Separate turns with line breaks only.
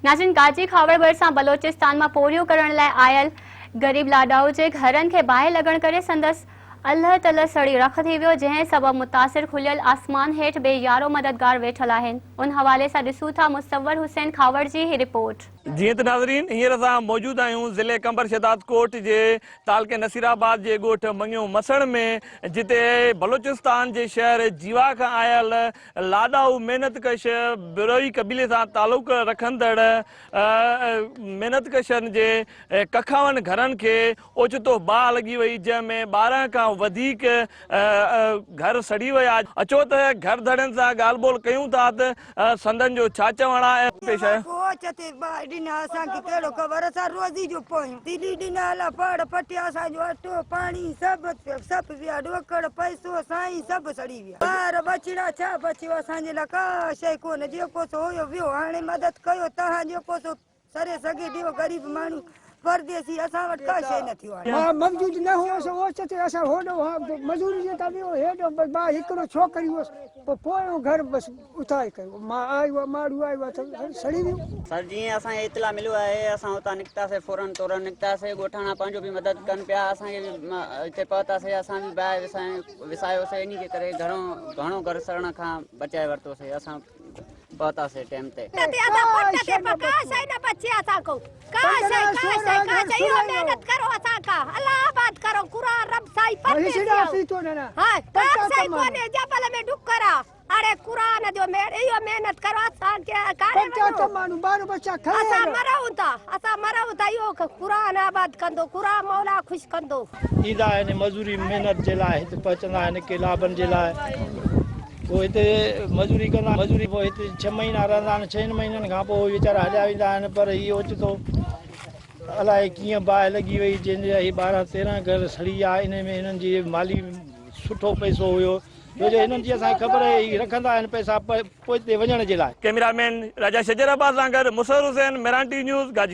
नाज़रीन, गाजी खावड़ भरिसां बलोचिस्तान में पोरियो करण लाइ आयल गरीब लाडाऊ जे घरनि खे बाहि लॻण करे संदसि अल्ह तलह सड़ी रख थी वियो, जंहिं सबब मुतासिर खुलियल आसमान हेठि बे यारो मददगार वेठल आहिनि। उन हवाले सां ॾिसूं था मुसव्वर हुसैन खावड़ जी ही रिपोर्ट।
जी तो नाज़रीन, हींअर असां मौजूद आहियूं ज़िले कंबर शहदाद कोट जे तालके नसीराबाद जे ॻोठ मंगियो मसण में, जिते बलोचिस्तान जे शहर जीवा खां आयल लाडाऊ महिनतकश बिरोई कबीले सां तालुक रखंदड़ महिनतकशनि जे कखावनि घरनि खे ओचितो बाहि लॻी वई, जंहिंमें 12 खां वधीक घर सड़ी विया। अचो त घर धड़नि सां ॻाल्हि ॿोल कयूं था त संदन जो छा चवण आहे। पेश आहे
रोज़ी जो दिल्ली दिना पड़ पटिया अटो पानी सब विया ढोकड़ पैसो साईं सब सड़ी विया। ॿार बचड़ा छा बचियो असांजे लाइ का शइ कोन, जेको सो हुयो वियो। हाणे मदद कयो तव्हां, जेको सो सरे सघे ॾियो। गरीब माण्हू परदेसी असां वटि का शइ न थियो आहे।
मौजूद न हुयोसि ओचिते असां होॾो मज़ूरी जे था वियो हेॾो बा हिकिड़ो छोकिरी हुअसि पोयों घर बसि उतारे कयो। मां आयो माण्हू आयो त सड़ी वियो।
सर जीअं असांखे इतला मिलियो आहे असां हुतां निकितासीं, फौरन तौरन निकितासीं। ॻोठाणा पंहिंजो बि मदद कनि पिया, असांखे बि हिते पहुतासीं। असां बि ॿाहिरि विसायोसीं, इन जे करे घणो घर सड़ण खां बचाए वरितोसीं। असां पहुतासीं टाइम ते।
अरे कुरान जो इहो मेहनत करो असां के माण्हू बार बच्चा असां मरऊं था इहो कुरान आबाद कंदो, कुरान मौला खुश कंदो।
ईंदा आहिनि मज़ूरी महिनत जे लाइ, हिते पहुचंदा आहिनि किलाबनि जे लाइ। पोइ हिते मज़ूरी कंदा, मज़ूरी पोइ हिते 6 महीना रहंदा आहिनि। 6 महीननि खां पोइ वीचारा हलिया वेंदा आहिनि। पर इहो ओचितो अलाए कीअं बाहि लॻी वई, जंहिंजे ही 12-13 घर सड़ी विया। इन में हिननि जी माली सुठो पैसो हुयो, छो जो हिननि जी असांखे ख़बर आहे रखंदा आहिनि पैसा पोइ हिते वञण जे लाइ।
कैमरामैन राजा शजराबाद सां गॾु मुसव्वर हुसैन, मेरान टी न्यूज़, गाजी।